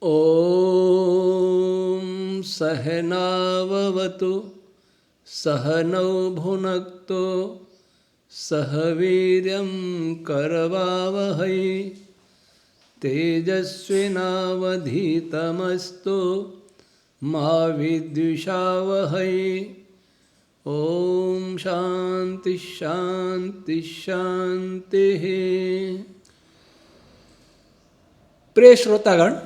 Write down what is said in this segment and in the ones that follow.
ॐ सहनाववतु सहनौ भुनक्तु सह वीर्यं करवावहै तेजस्विनावधीतमस्तु मा विद्विषावहै। ओम शांति शांति शांति। प्रिय श्रोतागण,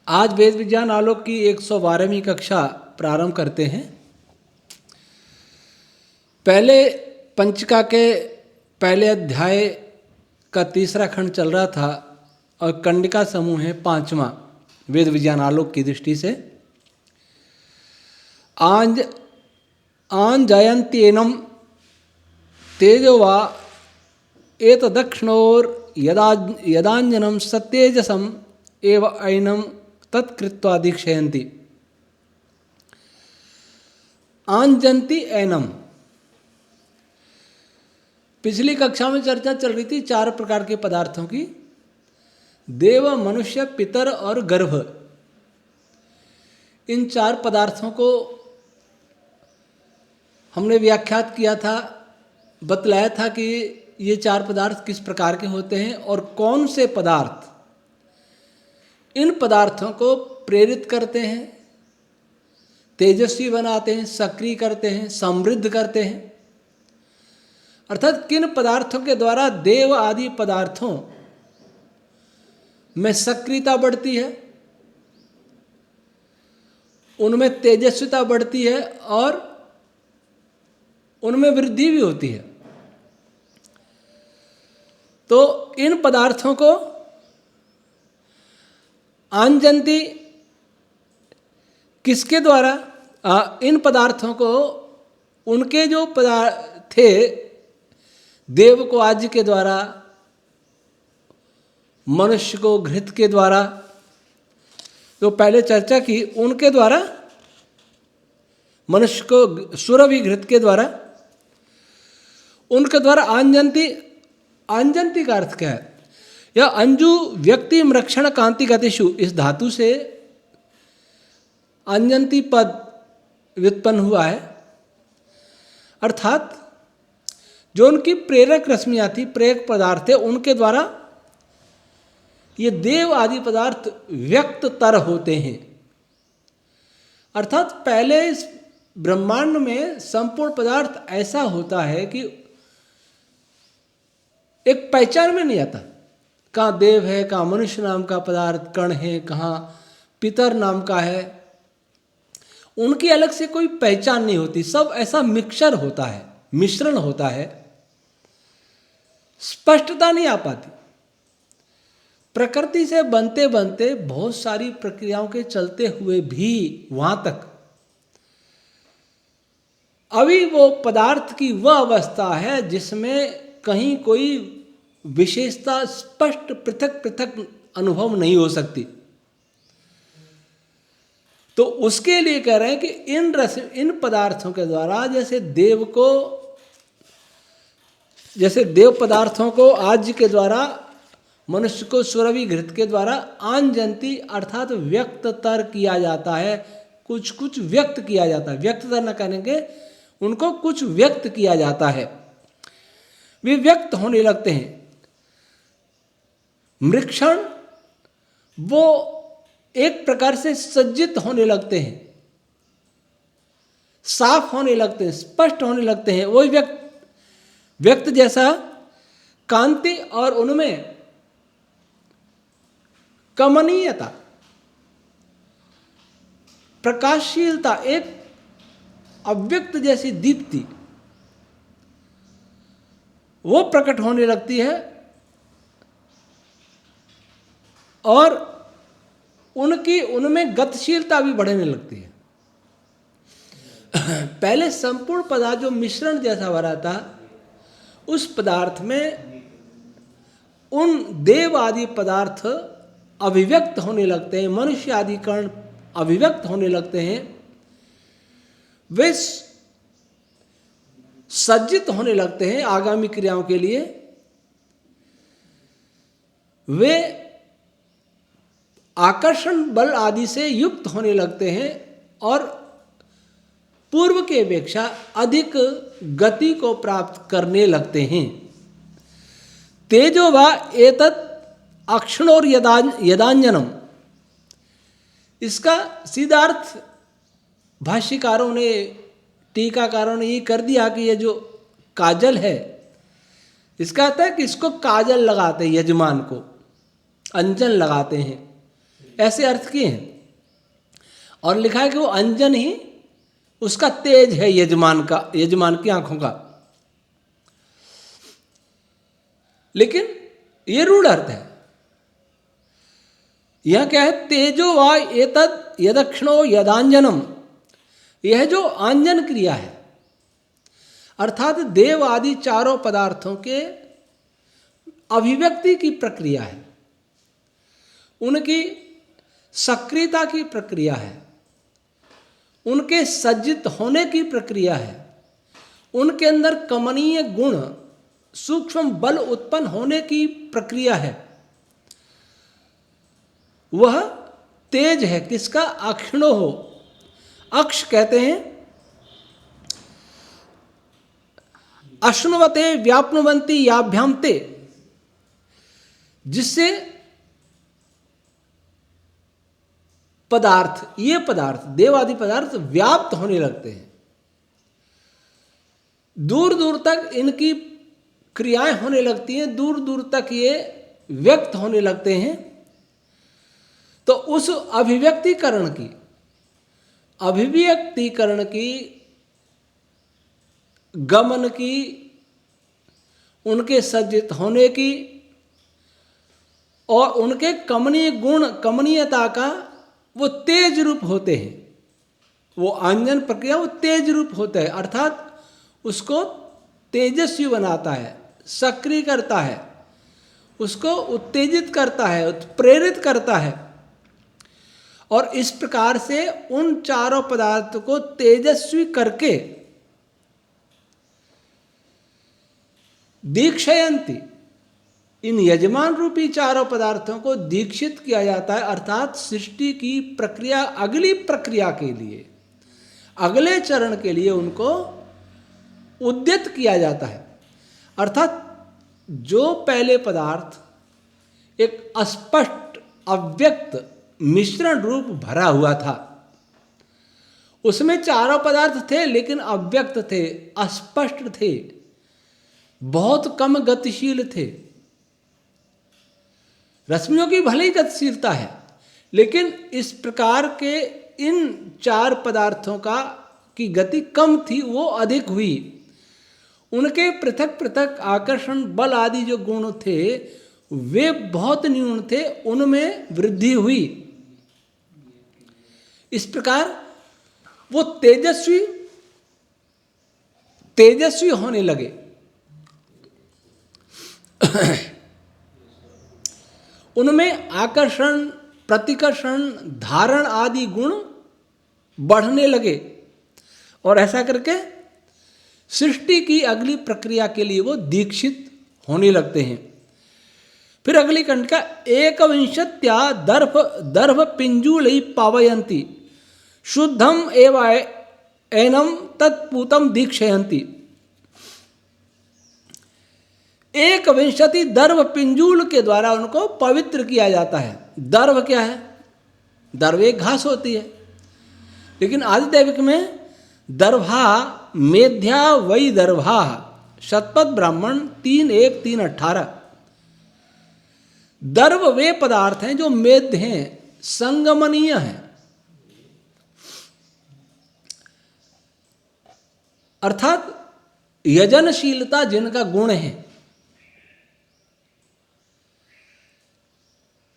आज वेद विज्ञान आलोक की 112वीं कक्षा प्रारंभ करते हैं। पहले पंचिका के पहले अध्याय का तीसरा खंड चल रहा था और कंडिका समूह है 5वां वेद विज्ञान आलोक की दृष्टि से। आंजयन्त्येनं तेजोवा एतदक्षिणोर यदाञ्जनं सत्तेजसम् एव ऐनं तत्कृत्वा दीक्षयन्ति। आंजन्ति ऐनम। पिछली कक्षा में चर्चा चल रही थी 4 प्रकार के पदार्थों की, देव, मनुष्य, पितर और गर्भ। इन 4 पदार्थों को हमने व्याख्यात किया था, बतलाया था कि ये 4 पदार्थ किस प्रकार के होते हैं और कौन से पदार्थ इन पदार्थों को प्रेरित करते हैं, तेजस्वी बनाते हैं, सक्रिय करते हैं, समृद्ध करते हैं। अर्थात किन पदार्थों के द्वारा देव आदि पदार्थों में सक्रियता बढ़ती है, उनमें तेजस्विता बढ़ती है और उनमें वृद्धि भी होती है। तो इन पदार्थों को आंजन्ति किसके द्वारा, इन पदार्थों को उनके जो पदार्थ थे देव को आज्य के द्वारा, मनुष्य को घृत के द्वारा, तो पहले चर्चा की, उनके द्वारा मनुष्य को सुरभि घृत के द्वारा, उनके द्वारा आंजन्ति। आंजन्ति का अर्थ क्या है? यह अंजु व्यक्ति मृक्षण कांति गतिषु, इस धातु से आंजन्ति पद व्युत्पन्न हुआ है। अर्थात जो उनकी प्रेरक रश्मियाँ थी, प्रेरक पदार्थ थे, उनके द्वारा ये देव आदि पदार्थ व्यक्त तर होते हैं। अर्थात पहले इस ब्रह्मांड में संपूर्ण पदार्थ ऐसा होता है कि एक पहचान में नहीं आता, कहाँ देव है, कहाँ मनुष्य नाम का पदार्थ कण है, कहाँ पितर नाम का है। उनकी अलग से कोई पहचान नहीं होती, सब ऐसा मिक्सचर होता है, मिश्रण होता है, स्पष्टता नहीं आ पाती। प्रकृति से बनते बनते बहुत सारी प्रक्रियाओं के चलते हुए भी वहां तक अभी वो पदार्थ की वह अवस्था है जिसमें कहीं कोई विशेषता स्पष्ट पृथक पृथक अनुभव नहीं हो सकती। तो उसके लिए कह रहे हैं कि इन पदार्थों के द्वारा, जैसे देव पदार्थों को आज्य के द्वारा, मनुष्य को सुरभि घृत के द्वारा आंजन्ति अर्थात व्यक्ततर किया जाता है, कुछ कुछ व्यक्त किया जाता है। व्यक्ततर न करेंगे, उनको कुछ व्यक्त किया जाता है, वे व्यक्त होने लगते हैं। मृक्षण वो एक प्रकार से सज्जित होने लगते हैं, साफ होने लगते हैं, स्पष्ट होने लगते हैं। वही व्यक्त जैसा कांति और उनमें कमनीयता, प्रकाशशीलता, एक अव्यक्त जैसी दीप्ति वो प्रकट होने लगती है और उनमें गतिशीलता भी बढ़ने लगती है। पहले संपूर्ण पदार्थ जो मिश्रण जैसा भरा था, उस पदार्थ में उन देव आदि पदार्थ अभिव्यक्त होने लगते हैं, मनुष्य आदि कण अभिव्यक्त होने लगते हैं, वे सज्जित होने लगते हैं आगामी क्रियाओं के लिए। वे आकर्षण बल आदि से युक्त होने लगते हैं और पूर्व के अपेक्षा अधिक गति को प्राप्त करने लगते हैं। तेजो वा एतत् अक्षणोर यदांजनम, इसका सीधा अर्थ भाष्यकारों ने, टीकाकारों ने ये कर दिया कि ये जो काजल है, इसका अर्थ है कि इसको काजल लगाते हैं, यजमान को अंजन लगाते हैं, ऐसे अर्थ किए हैं। और लिखा है कि वो अंजन ही उसका तेज है, यजमान का, यजमान की आंखों का। लेकिन ये रूढ़ अर्थ है। यह क्या है? तेजो वा एतद यदक्षणो यदांजनम, यह जो आंजन क्रिया है अर्थात देव आदि चारों पदार्थों के अभिव्यक्ति की प्रक्रिया है, उनकी सक्रियता की प्रक्रिया है, उनके सज्जित होने की प्रक्रिया है, उनके अंदर कमनीय गुण सूक्ष्म बल उत्पन्न होने की प्रक्रिया है। वह तेज है किसका? अक्षणो हो। अक्ष कहते हैं अश्नुवते व्याप्नुवंती याभ्याम ते, जिससे पदार्थ, ये पदार्थ देवादि पदार्थ व्याप्त होने लगते हैं, दूर दूर तक इनकी क्रियाएं होने लगती हैं, दूर दूर तक ये व्यक्त होने लगते हैं। तो उस अभिव्यक्तिकरण की, गमन की, उनके सज्जित होने की और उनके कमनीय गुण, कमनीयता का वो तेज रूप होते हैं। वो आंजन प्रक्रिया वो तेज रूप होता है, अर्थात उसको तेजस्वी बनाता है, सक्रिय करता है, उसको उत्तेजित करता है, प्रेरित करता है। और इस प्रकार से उन चारों पदार्थ को तेजस्वी करके दीक्षयंती, इन यजमान रूपी चारों पदार्थों को दीक्षित किया जाता है, अर्थात सृष्टि की प्रक्रिया, अगली प्रक्रिया के लिए, अगले चरण के लिए उनको उद्यत किया जाता है। अर्थात जो पहले पदार्थ एक अस्पष्ट अव्यक्त मिश्रण रूप भरा हुआ था, उसमें चारों पदार्थ थे लेकिन अव्यक्त थे, अस्पष्ट थे, बहुत कम गतिशील थे। रश्मियों की भले ही गतिशीलता है, लेकिन इस प्रकार के इन चार पदार्थों की गति कम थी, वो अधिक हुई। उनके पृथक पृथक आकर्षण बल आदि जो गुण थे वे बहुत न्यून थे, उनमें वृद्धि हुई। इस प्रकार वो तेजस्वी होने लगे। उनमें आकर्षण, प्रतिकर्षण, धारण आदि गुण बढ़ने लगे और ऐसा करके सृष्टि की अगली प्रक्रिया के लिए वो दीक्षित होने लगते हैं। फिर अगली कंडिका, एकविंशत्या दर्भ पिंजूलई पावयंती शुद्धम एव एनम तत्पूतम दीक्षयंती। 21 दर्भ पिंजूल के द्वारा उनको पवित्र किया जाता है। दर्भ क्या है? दर्भ एक घास होती है, लेकिन आदिदैविक में दर्भा मेध्या वही दर्भा, शतपथ ब्राह्मण 3:1, 3:18। दर्भ वे पदार्थ हैं जो मेध्य हैं, संगमनीय हैं, अर्थात यजनशीलता जिनका गुण है,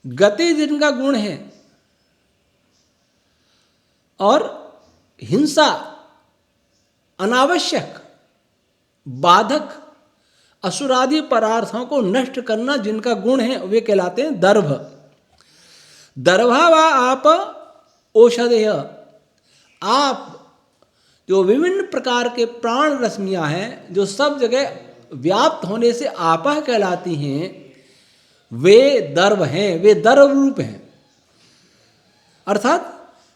गति जिनका गुण है और हिंसा, अनावश्यक, बाधक, असुरादि पदार्थों को नष्ट करना जिनका गुण है, वे कहलाते हैं दर्भ। दर्भा वा आप औषधेय, आप जो विभिन्न प्रकार के प्राण रश्मियां हैं जो सब जगह व्याप्त होने से आपह कहलाती हैं, वे दर्भ हैं, वे दर्भ रूप हैं। अर्थात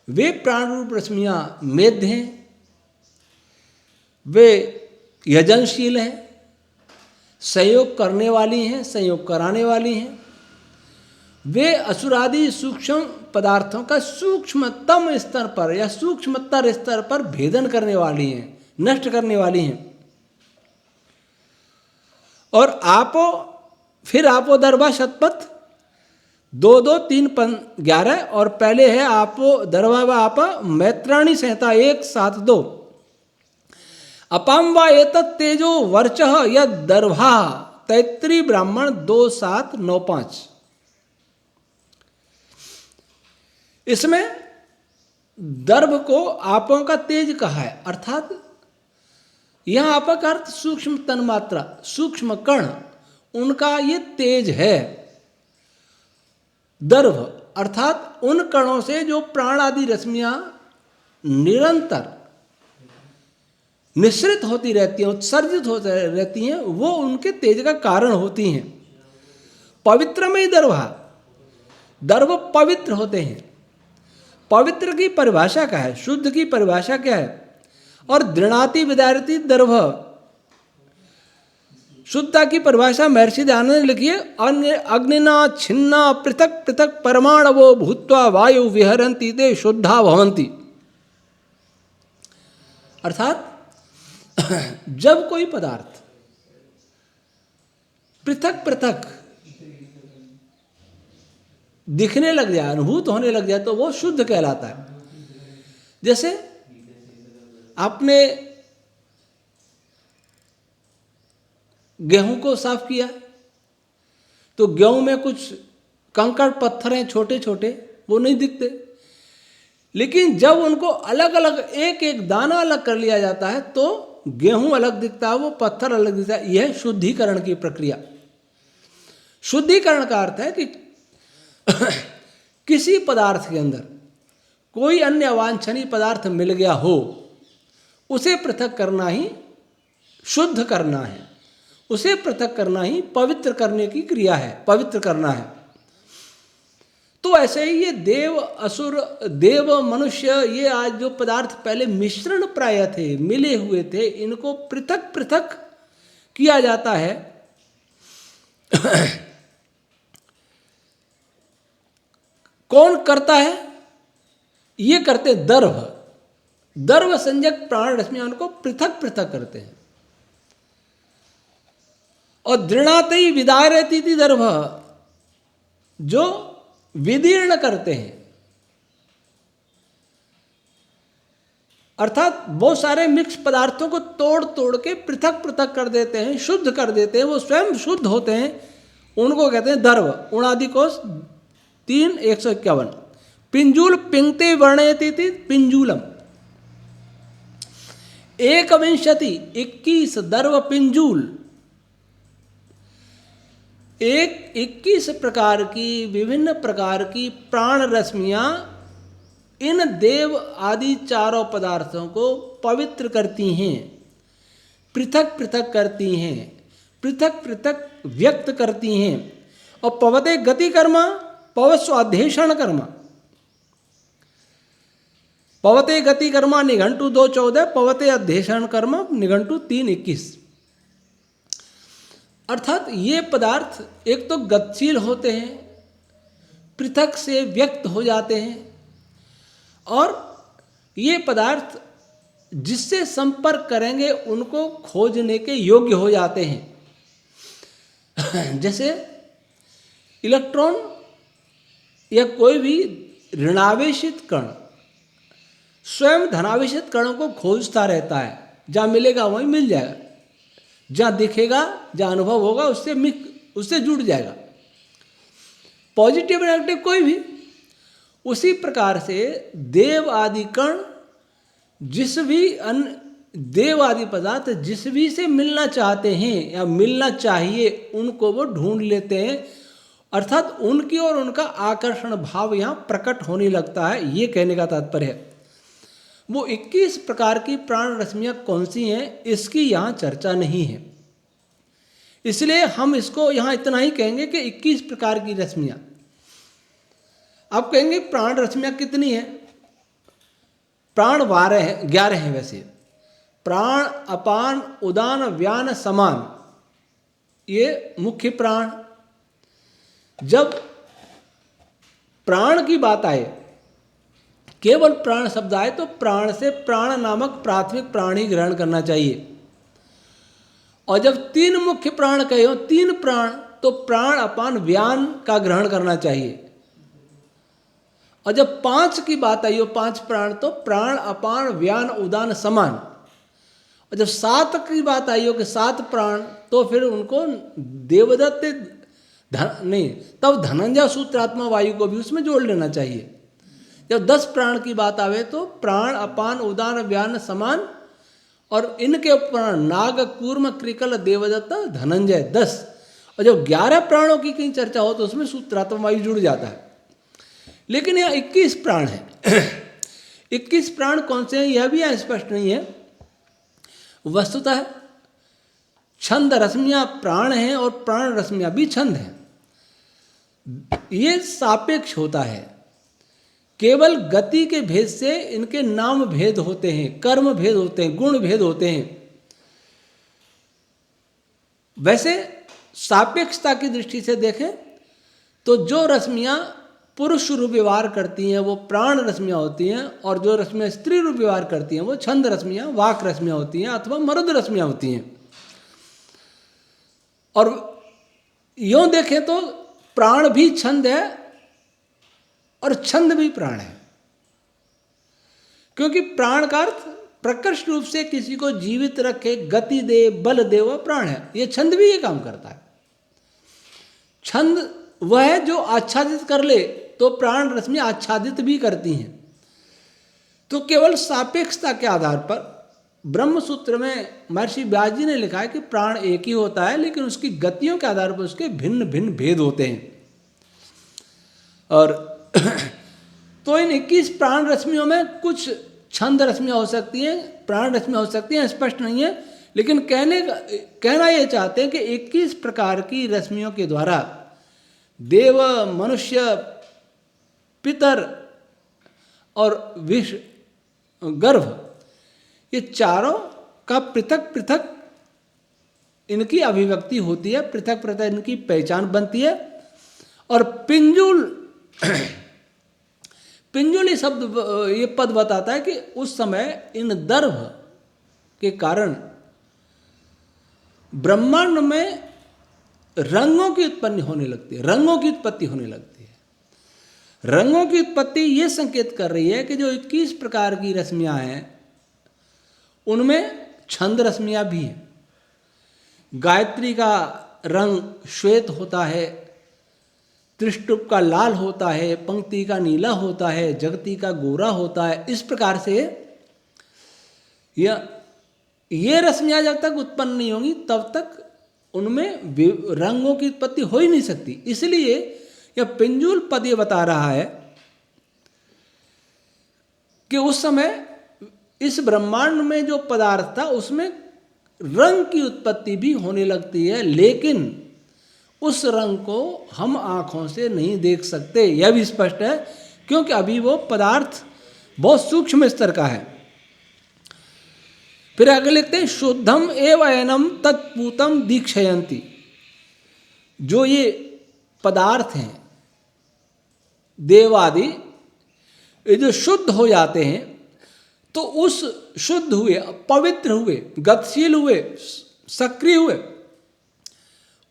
वे प्राण रूप रश्मियाँ मेध हैं, वे यजनशील हैं, संयोग करने वाली हैं, संयोग कराने वाली हैं। वे असुरादि सूक्ष्म पदार्थों का सूक्ष्मतम स्तर पर या सूक्ष्मतर स्तर पर भेदन करने वाली हैं, नष्ट करने वाली हैं। और आपो दर्भा शतपथ 2-2-3-11 और पहले है आपो दर्भा व आपा मैत्राणी संहिता 1-7-2। अपाम व एतत् तेजो वर्चः यद दर्भा तैत्तिरीय ब्राह्मण 2-7-9-5। इसमें दर्भ को आपों का तेज कहा है, अर्थात यह आपा का अर्थ सूक्ष्म तन्मात्रा, सूक्ष्म कण, उनका ये तेज है। दर्भ अर्थात उन कणों से जो प्राण आदि रश्मियां निरंतर निःसृत होती रहती हैं, उत्सर्जित होती रहती हैं, वो उनके तेज का कारण होती हैं। पवित्रमयी दर्भा, दर्भ पवित्र होते हैं। पवित्र की परिभाषा क्या है, शुद्ध की परिभाषा क्या है? और दृणाति विदारती दर्भ, शुद्धता की परिभाषा महर्षि दयानंद ने लिखी है, अग्निना छिन्ना पृथक पृथक परमाणवो भूत्वा वायु विहरन्ति ते शुद्धा भवन्ति। अर्थात जब कोई पदार्थ पृथक पृथक दिखने लग जाए, अनुभूत होने लग जाए, तो वो शुद्ध कहलाता है। जैसे आपने गेहूं को साफ किया तो गेहूं में कुछ कंकड़ पत्थर हैं छोटे छोटे, वो नहीं दिखते, लेकिन जब उनको अलग अलग एक एक दाना अलग कर लिया जाता है तो गेहूं अलग दिखता है, वो पत्थर अलग दिखता है। यह शुद्धिकरण की प्रक्रिया। शुद्धिकरण का अर्थ है कि किसी पदार्थ के अंदर कोई अन्य अवांछनीय पदार्थ मिल गया हो, उसे पृथक करना ही शुद्ध करना है, उसे पृथक करना ही पवित्र करने की क्रिया है, पवित्र करना है। तो ऐसे ही ये देव असुर, देव मनुष्य, ये आज जो पदार्थ पहले मिश्रण प्राय थे, मिले हुए थे, इनको पृथक पृथक किया जाता है। कौन करता है? ये करते दर्भ, दर्भ संज्ञक प्राण रश्मियां उनको पृथक पृथक करते हैं। और दृणातई विदारती थी दर्भ, जो विदीर्ण करते हैं, अर्थात बहुत सारे मिक्स पदार्थों को तोड़ तोड़ के पृथक पृथक कर देते हैं, शुद्ध कर देते हैं, वो स्वयं शुद्ध होते हैं, उनको कहते हैं दर्भ। उणादिकोश 3:151। पिंजूल पिंगते वर्णयति थी पिंजूलम। 21 दर्भ पिंजूल, 21 प्रकार की, विभिन्न प्रकार की प्राण रश्मियां इन देव आदि चारों पदार्थों को पवित्र करती हैं, पृथक पृथक करती हैं, पृथक पृथक व्यक्त करती हैं। और पवते गति कर्मा पवस्व अध्येषण कर्मा, पवते गति कर्मा निघंटु 2:14, पवते अध्येषण कर्मा निघंटु 3:21। अर्थात ये पदार्थ एक तो गतिशील होते हैं, पृथक से व्यक्त हो जाते हैं, और ये पदार्थ जिससे संपर्क करेंगे उनको खोजने के योग्य हो जाते हैं। जैसे इलेक्ट्रॉन या कोई भी ऋणावेशित कण स्वयं धनावेशित कणों को खोजता रहता है, जहाँ मिलेगा वहीं मिल जाएगा, जहाँ दिखेगा, जहाँ अनुभव होगा उससे जुड़ जाएगा, पॉजिटिव नेगेटिव कोई भी। उसी प्रकार से देव आदि कण जिस भी देव आदि पदार्थ जिस भी से मिलना चाहते हैं या मिलना चाहिए, उनको वो ढूंढ लेते हैं, अर्थात उनकी और उनका आकर्षण भाव यहाँ प्रकट होने लगता है। ये कहने का तात्पर्य है। वो 21 प्रकार की प्राण रश्मियाँ कौन सी हैं, इसकी यहाँ चर्चा नहीं है, इसलिए हम इसको यहाँ इतना ही कहेंगे कि 21 प्रकार की रश्मियाँ। आप कहेंगे प्राण रश्मियाँ कितनी है? प्राण 12 है, 11 हैं वैसे। प्राण, अपान, उदान, व्यान, समान, ये मुख्य प्राण। जब प्राण की बात आए, केवल प्राण शब्द आए, तो प्राण से प्राण नामक प्राथमिक प्राण ही ग्रहण करना चाहिए। और जब 3 मुख्य प्राण कहे हो, 3 प्राण, तो प्राण, अपान, व्यान का ग्रहण करना चाहिए। और जब 5 की बात आई हो, 5 प्राण, तो प्राण, अपान, व्यान, उदान, समान। और जब 7 की बात आई हो कि 7 प्राण, तो फिर उनको देवदत्त नहीं, तब धनंजय सूत्रात्मा वायु को भी उसमें जोड़ लेना चाहिए। जब 10 प्राण की बात आवे, तो प्राण, अपान, उदान, व्यान, समान, और इनके प्राण नाग, कूर्म, कृकल, देवदत्त, धनंजय, 10। और जब 11 प्राणों की कहीं चर्चा हो, तो उसमें सूत्रात्मा वायु जुड़ जाता है। लेकिन यहाँ 21 प्राण है। 21 प्राण कौन से हैं, यह भी यहाँ स्पष्ट नहीं है। वस्तुतः छंद रश्मियाँ प्राण हैं और प्राण रश्मियाँ भी छंद हैं। ये सापेक्ष होता है, केवल गति के भेद से इनके नाम भेद होते हैं, कर्म भेद होते हैं, गुण भेद होते हैं। वैसे सापेक्षता की दृष्टि से देखें तो जो रश्मियाँ पुरुष रूप व्यवहार करती हैं वो प्राण रश्मियाँ होती हैं, और जो रश्मियाँ स्त्री रूप व्यवहार करती हैं वो छंद रश्मियाँ, वाक रश्मियाँ होती हैं अथवा मरुद रश्मियाँ होती हैं। और यूँ देखें तो प्राण भी छंद है और छंद भी प्राण है, क्योंकि प्राण का अर्थ प्रकृष्ट रूप से किसी को जीवित रखे, गति दे, बल दे, वह प्राण है। ये छंद भी ये काम करता है। छंद वह है जो आच्छादित कर ले, तो प्राण रश्मि आच्छादित भी करती हैं। तो केवल सापेक्षता के आधार पर ब्रह्म सूत्र में महर्षि व्यास जी ने लिखा है कि प्राण एक ही होता है, लेकिन उसकी गतियों के आधार पर उसके भिन्न भिन्न भेद होते हैं। और तो इन 21 प्राण रश्मियों में कुछ छंद रश्मियाँ हो सकती हैं, प्राण रश्मियाँ हो सकती हैं, स्पष्ट नहीं है। लेकिन कहना ये चाहते हैं कि 21 प्रकार की रश्मियों के द्वारा देव, मनुष्य, पितर और विष, गर्भ, ये चारों का पृथक पृथक इनकी अभिव्यक्ति होती है, पृथक पृथक इनकी पहचान बनती है। और पिंजुल पिंजुल शब्द, ये पद बताता है कि उस समय इन दर्भ के कारण ब्रह्मांड में रंगों की उत्पत्ति होने लगती है, रंगों की उत्पत्ति होने लगती है। रंगों की उत्पत्ति ये संकेत कर रही है कि जो 21 प्रकार की रश्मियाँ हैं उनमें छंद रश्मियाँ भी हैं। गायत्री का रंग श्वेत होता है, त्रिष्टुप का लाल होता है, पंक्ति का नीला होता है, जगती का गोरा होता है। इस प्रकार से ये रश्मियाँ जब तक उत्पन्न नहीं होंगी तब तक उनमें रंगों की उत्पत्ति हो ही नहीं सकती। इसलिए यह पिंजुल पद ये बता रहा है कि उस समय इस ब्रह्मांड में जो पदार्थ था उसमें रंग की उत्पत्ति भी होने लगती है, लेकिन उस रंग को हम आँखों से नहीं देख सकते। यह भी स्पष्ट है, क्योंकि अभी वो पदार्थ बहुत सूक्ष्म स्तर का है। फिर आगे लिखते हैं शुद्धम एव अयनम तत्पूतम दीक्षयंती। जो ये पदार्थ हैं देवादि, ये जो शुद्ध हो जाते हैं तो उस शुद्ध हुए, पवित्र हुए, गतिशील हुए, सक्रिय हुए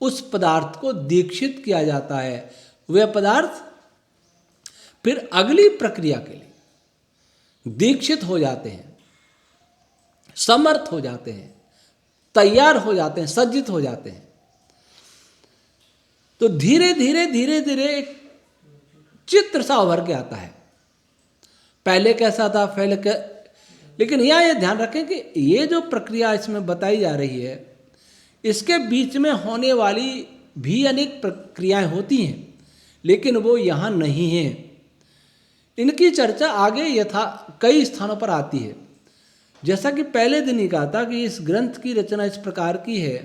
उस पदार्थ को दीक्षित किया जाता है। वह पदार्थ फिर अगली प्रक्रिया के लिए दीक्षित हो जाते हैं, समर्थ हो जाते हैं, तैयार हो जाते हैं, सज्जित हो जाते हैं। तो धीरे धीरे धीरे धीरे एक चित्र सा उभर के आता है। पहले कैसा था, लेकिन यहाँ ये ध्यान रखें कि ये जो प्रक्रिया इसमें बताई जा रही है इसके बीच में होने वाली भी अनेक प्रक्रियाएं होती हैं, लेकिन वो यहाँ नहीं हैं। इनकी चर्चा आगे कई स्थानों पर आती है। जैसा कि पहले दिन ही कहा था कि इस ग्रंथ की रचना इस प्रकार की है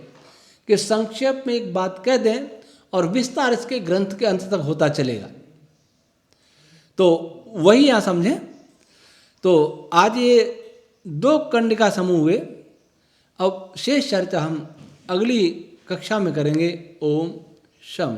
कि संक्षेप में एक बात कह दें और विस्तार इसके ग्रंथ के अंत तक होता चलेगा। तो वही यहाँ समझें। तो आज ये 2 खंड का समूह हुए। अब शेष चर्चा हम अगली कक्षा में करेंगे। ओम शम।